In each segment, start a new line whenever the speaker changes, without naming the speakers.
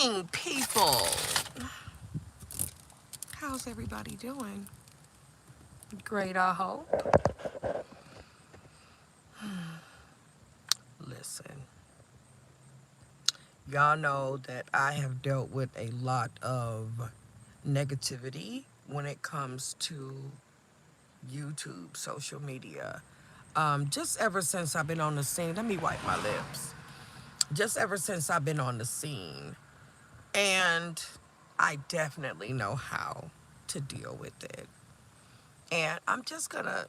morning, people. How's everybody doing? Great, I hope. Listen, y'all know that I have dealt with a lot of negativity when it comes to YouTube, social media. Just ever since I've been on the scene, let me wipe my lips. Just ever since I've been on the scene, and I definitely know how to deal with it. And I'm just gonna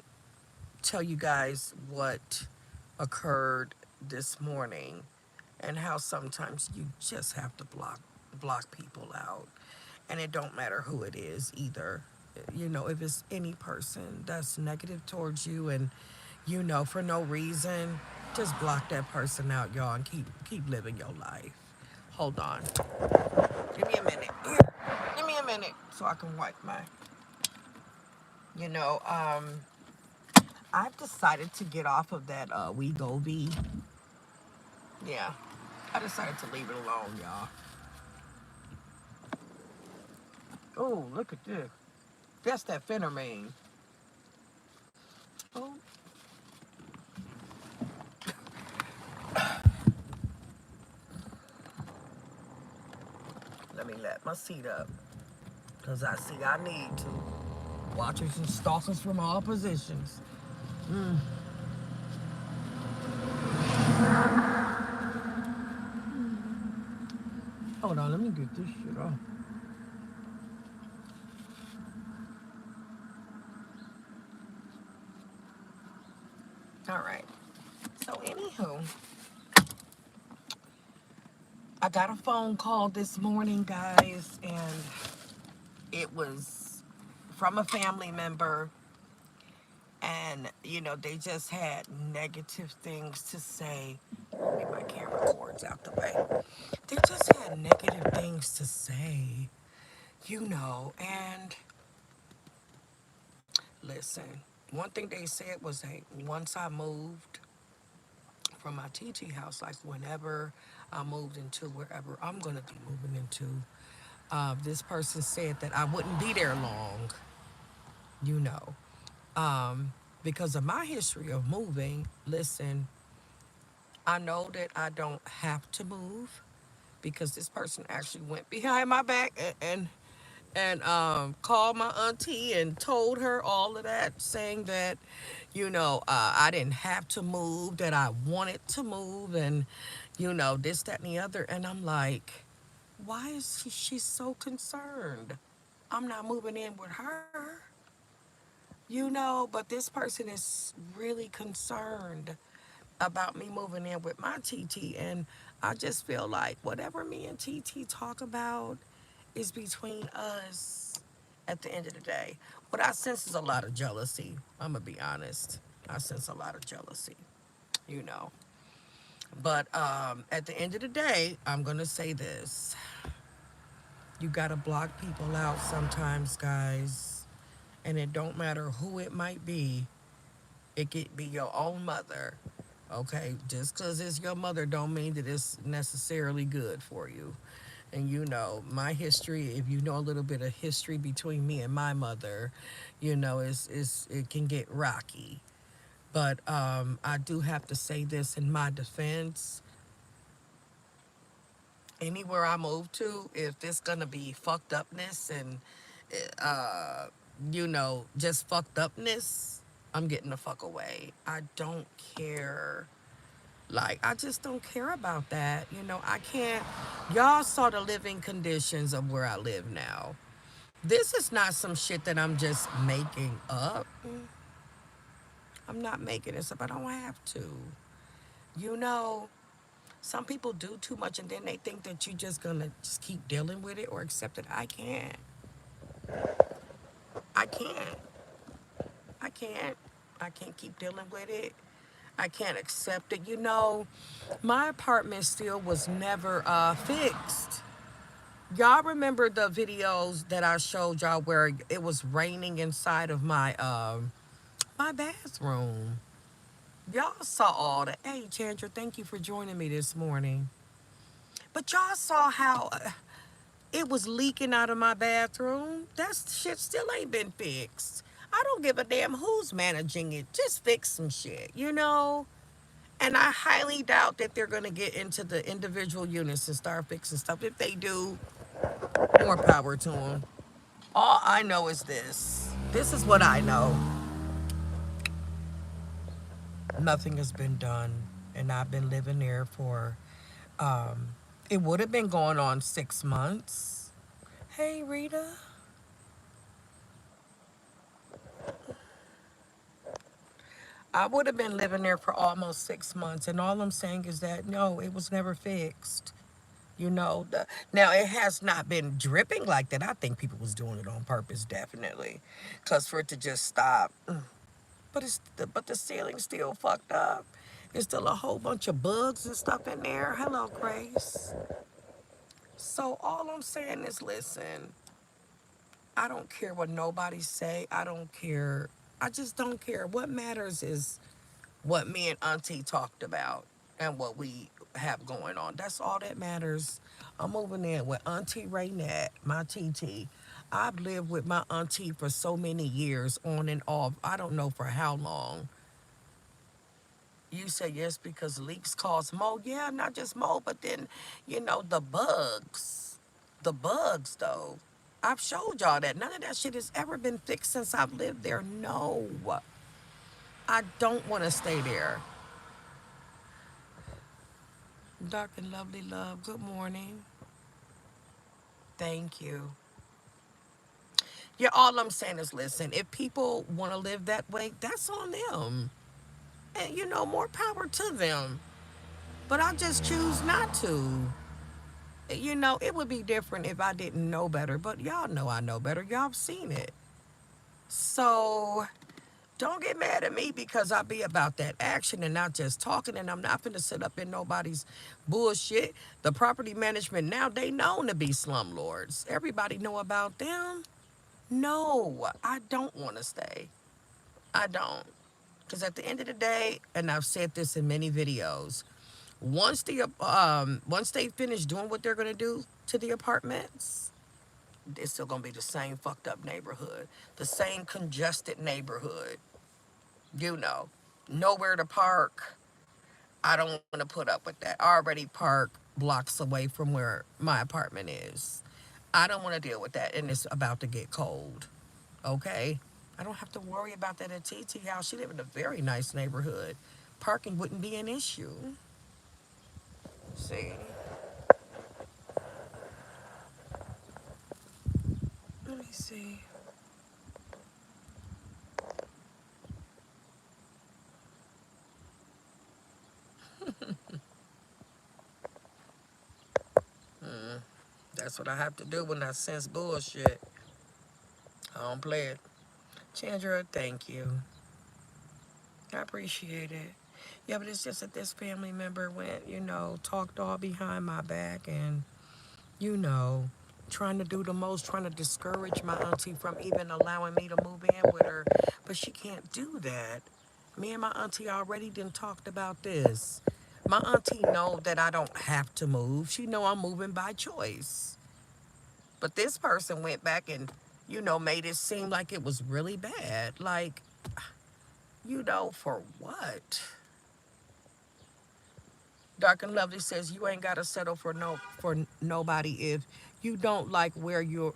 tell you guys what occurred this morning and how sometimes you just have to block people out. And it don't matter who it is either. You know, if it's any person that's negative towards you and for no reason, just block that person out, y'all, and keep living your life. Hold on. Give me a minute. Here. Give me a minute so I can wipe my you know, I've decided to get off of that Wegovy. Yeah. I decided to leave it alone, y'all. Oh, look at this. That's that phentermine. Oh, let me let my seat up. Because I see I need to. Watchers and stalkers from all positions. Mm. Hold on, let me get this shit off. All right. So, anywho, I got a phone call this morning, guys, and it was from a family member. And, they just had negative things to say. Let me get my camera cords out the way. They just had negative things to say, and listen, one thing they said was, hey, once I moved from my TT house, like whenever I moved into wherever I'm going to be moving into, this person said that I wouldn't be there long, you know, because of my history of moving. Listen, I know that I don't have to move because this person actually went behind my back and called my auntie and told her all of that, saying that, I didn't have to move, that I wanted to move, and, this, that, and the other. And I'm like, why is she so concerned? I'm not moving in with her, but this person is really concerned about me moving in with my TT. And I just feel like whatever me and TT talk about is between us at the end of the day. What I sense is a lot of jealousy. I'm going to be honest. I sense a lot of jealousy, you know. But at the end of the day, I'm going to say this. You got to block people out sometimes, guys. And it don't matter who it might be. It could be your own mother. Okay, just because it's your mother don't mean that it's necessarily good for you. And my history, if you know a little bit of history between me and my mother, is it can get rocky. But I do have to say this in my defense. Anywhere I move to, if there's gonna be fucked upness and just fucked upness, I'm getting the fuck away. I don't care. Like, I just don't care about that. I can't. Y'all saw the living conditions of where I live now. This is not some shit that I'm just making up. I'm not making this up. I don't have to. You know, some people do too much and then they think that you're just gonna just keep dealing with it or accept it. I can't. I can't. I can't. I can't keep dealing with it. I can't accept it. My apartment still was never fixed. Y'all remember the videos that I showed y'all where it was raining inside of my bathroom? Y'all saw all that. Hey, Chandra, thank you for joining me this morning. But y'all saw how it was leaking out of my bathroom. That shit still ain't been fixed. I don't give a damn who's managing it. Just fix some shit, you know? And I highly doubt that they're going to get into the individual units and start fixing stuff. If they do, more power to them. All I know is this. This is what I know. Nothing has been done. And I've been living there for, um, it would have been going on 6 months. Hey, Rita. I would have been living there for almost 6 months. And all I'm saying is that, no, it was never fixed. You know, now it has not been dripping like that. I think people was doing it on purpose, definitely, cause for it to just stop. But the ceiling's still fucked up. There's still a whole bunch of bugs and stuff in there. Hello, Grace. So all I'm saying is, listen. I don't care what nobody say. I don't care. I just don't care. What matters is what me and Auntie talked about and what we have going on. That's all that matters. I'm moving in with Auntie Raynette, my TT. I've lived with my auntie for so many years, on and off. I don't know for how long. You say yes because leaks cause mold. Yeah, not just mold, but then, the bugs. The bugs, though. I've showed y'all that. None of that shit has ever been fixed since I've lived there. No. I don't want to stay there. Dark and lovely love, good morning. Thank you. Yeah, all I'm saying is, listen, if people want to live that way, that's on them. And, more power to them. But I just choose not to. It would be different if I didn't know better, but y'all know I know better. Y'all have seen it. So don't get mad at me because I be about that action and not just talking, and I'm not finna sit up in nobody's bullshit. The property management now, they known to be slumlords. Everybody know about them. No, I don't want to stay. I don't. Because at the end of the day, and I've said this in many videos, once they finish doing what they're gonna do to the apartments, it's still gonna be the same fucked up neighborhood, the same congested neighborhood. Nowhere to park. I don't want to put up with that. I already park blocks away from where my apartment is. I don't want to deal with that, and it's about to get cold. Okay, I don't have to worry about that at TT House. She live in a very nice neighborhood. Parking wouldn't be an issue. See, let me see. That's what I have to do when I sense bullshit. I don't play it. Chandra, thank you. I appreciate it. Yeah, but it's just that this family member went, talked all behind my back and, you know, trying to do the most, trying to discourage my auntie from even allowing me to move in with her. But she can't do that. Me and my auntie already done talked about this. My auntie know that I don't have to move. She know I'm moving by choice. But this person went back and, made it seem like it was really bad. Like, for what? Dark and Lovely says you ain't gotta settle for nobody if you don't like where you're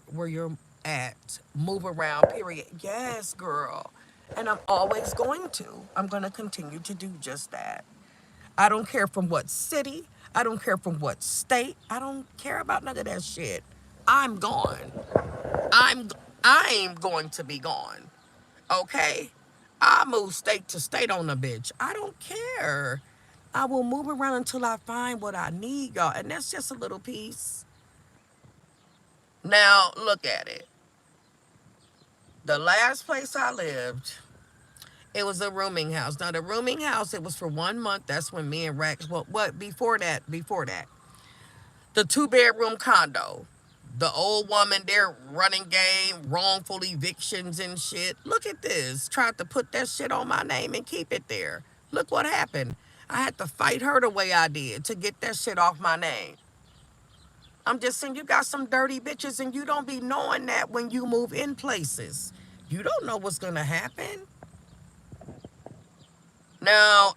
at. Move around, period. Yes, girl. And I'm always going to. I'm gonna continue to do just that. I don't care from what city. I don't care from what state. I don't care about none of that shit. I'm gone. I'm I'm going to be gone. Okay? I move state to state on a bitch. I don't care. I will move around until I find what I need, y'all. And that's just a little piece. Now, look at it. The last place I lived, it was a rooming house. Now, the rooming house, it was for 1 month. That's when me and Rex, well, what, before that, the two-bedroom condo. The old woman there running game, wrongful evictions and shit. Look at this. Tried to put that shit on my name and keep it there. Look what happened. I had to fight her the way I did to get that shit off my name. I'm just saying you got some dirty bitches and you don't be knowing that when you move in places. You don't know what's gonna happen. No,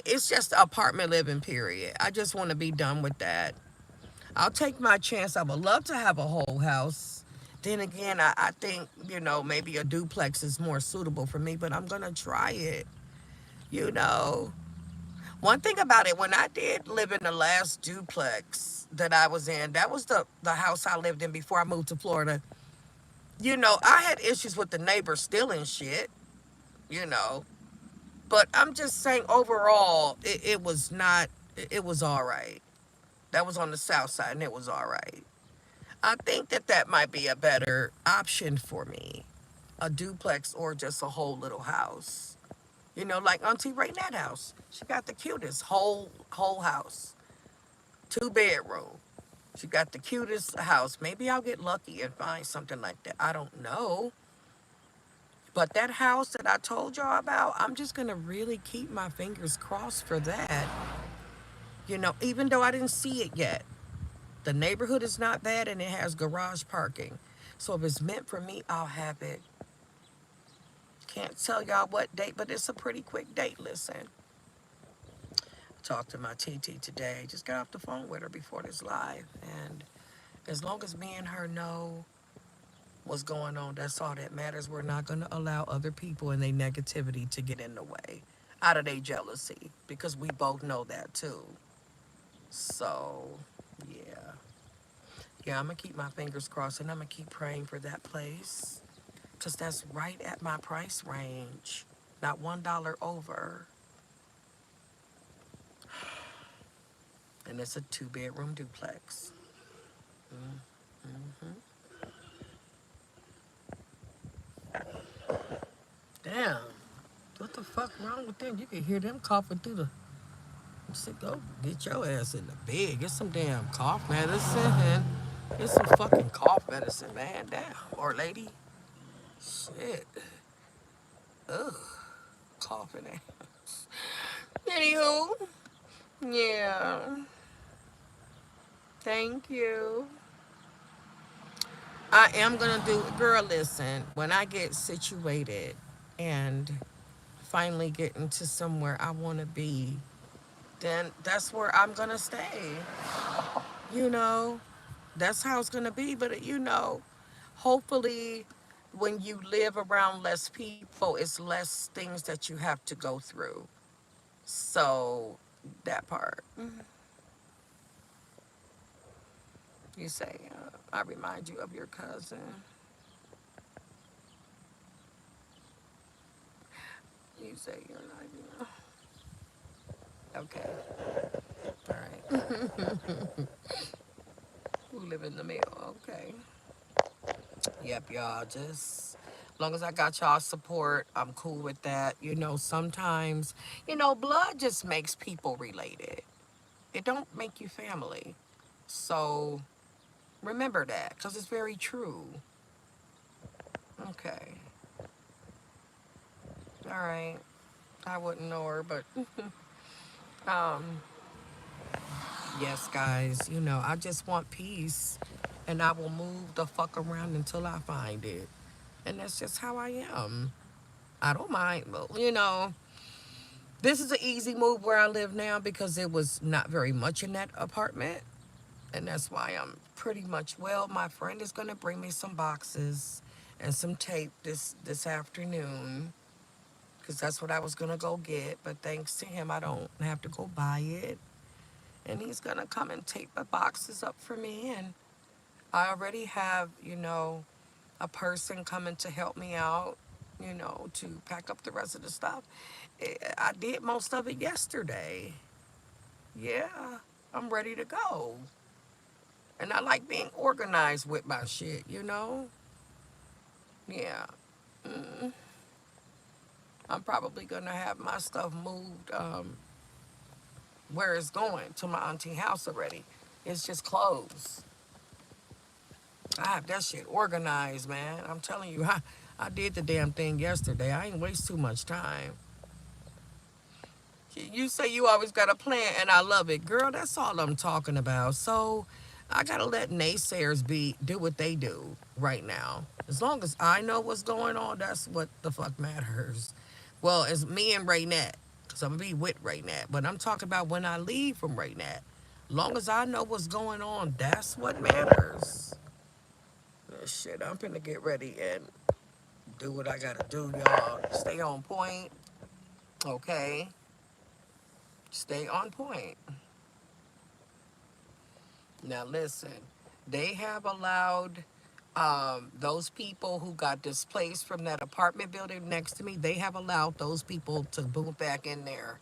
it's just apartment living period. I just want to be done with that. I'll take my chance. I would love to have a whole house. Then again, I think, maybe a duplex is more suitable for me, but I'm gonna try it. You know. One thing about it, when I did live in the last duplex that I was in, that was the house I lived in before I moved to Florida. I had issues with the neighbors stealing shit, you know. But I'm just saying overall, it was not, it was all right. That was on the south side and it was all right. I think that might be a better option for me. A duplex or just a whole little house. Like Auntie Raynette house. She got the cutest whole house. 2 bedroom. She got the cutest house. Maybe I'll get lucky and find something like that. I don't know. But that house that I told y'all about, I'm just going to really keep my fingers crossed for that. Even though I didn't see it yet. The neighborhood is not bad and it has garage parking. So if it's meant for me, I'll have it. Can't tell y'all what date, but it's a pretty quick date. Listen, talked to my TT today. Just got off the phone with her before this live. And as long as me and her know what's going on, that's all that matters. We're not going to allow other people and their negativity to get in the way out of their jealousy because we both know that too. So, yeah. Yeah, I'm going to keep my fingers crossed and I'm going to keep praying for that place because that's right at my price range. Not $1 over. And it's a 2 bedroom duplex. Mm-hmm. Damn. What the fuck wrong with them? You can hear them coughing through the... Sit, go get your ass in the bed. Get some damn cough medicine. Get some fucking cough medicine, man. Damn. Or lady. Shit. Ugh. Coughing ass. Anywho. Yeah. Thank you. I am gonna do... Girl, listen. When I get situated and finally get into somewhere I want to be, then that's where I'm gonna stay. You know, that's how it's gonna be. But hopefully, when you live around less people, it's less things that you have to go through. So that part, you say, I remind you of your cousin. You say you're not, okay, all right. Who live in the middle? Okay. Yep, y'all. Just as long as I got y'all support, I'm cool with that. Sometimes, blood just makes people related. It don't make you family. So remember that, because it's very true. Okay. All right. I wouldn't know her, but um, yes, guys. I just want peace, and I will move the fuck around until I find it. And that's just how I am. I don't mind, but this is an easy move where I live now because it was not very much in that apartment. And that's why I'm pretty much, well, my friend is going to bring me some boxes and some tape this afternoon because that's what I was going to go get. But thanks to him, I don't have to go buy it. And he's going to come and tape the boxes up for me. And I already have, a person coming to help me out, to pack up the rest of the stuff. I did most of it yesterday. Yeah, I'm ready to go. And I like being organized with my shit. Yeah. Mm. I'm probably going to have my stuff moved where it's going, to my auntie house already. It's just clothes. I have that shit organized, man. I'm telling you, I did the damn thing yesterday. I ain't waste too much time. You say you always got a plan, and I love it. Girl, that's all I'm talking about. So I gotta let naysayers be do what they do right now. As long as I know what's going on, that's what the fuck matters. Well, it's me and Raynette, because I'm gonna be with Raynette. But I'm talking about when I leave from Raynette. Long as I know what's going on, that's what matters. Shit, I'm finna get ready and do what I gotta do, y'all. Stay on point, okay? Stay on point. Now listen, they have allowed those people who got displaced from that apartment building next to me. They have allowed those people to move back in there,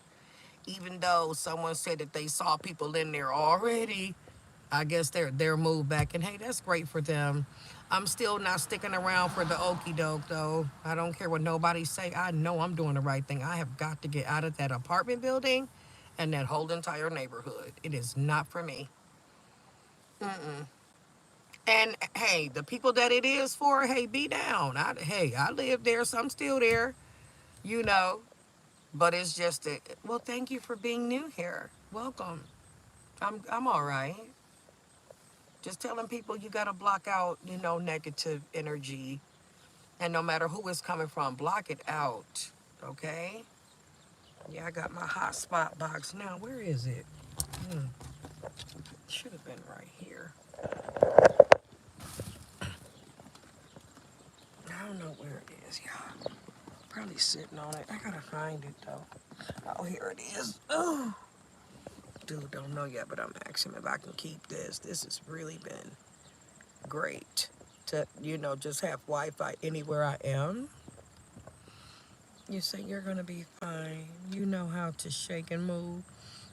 even though someone said that they saw people in there already. I guess they're moved back, and hey, that's great for them. I'm still not sticking around for the okey doke though. I don't care what nobody say. I know I'm doing the right thing. I have got to get out of that apartment building and that whole entire neighborhood. It is not for me. And hey, the people that it is for, hey, be down. Hey, I live there, so I'm still there, you know. But it's just that. Well, thank you for being new here. Welcome. I'm all right. Just telling people you gotta block out, negative energy, and no matter who it's coming from, block it out. Okay. Yeah, I got my hotspot box now. Where is it? Hmm. Should have been right here. I don't know where it is, y'all. Probably sitting on it. I gotta find it though. Oh, here it is. Oh, dude, don't know yet, but I'm asking if I can keep this. This has really been great to, just have Wi-Fi anywhere I am. You say you're gonna be fine. You know how to shake and move.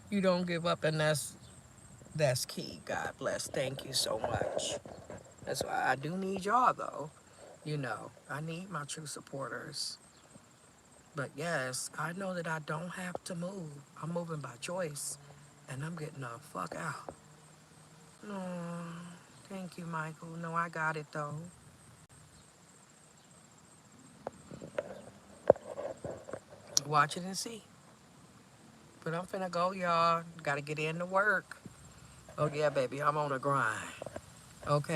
You don't give up, and that's key. God bless. Thank you so much. That's why I do need y'all though. I need my true supporters. But yes, I know that I don't have to move. I'm moving by choice, and I'm getting the fuck out. No, thank you, Michael. No, I got it though. Watch it and see. But I'm finna go, y'all. Gotta get in to work. Oh yeah, baby, I'm on a grind. Okay.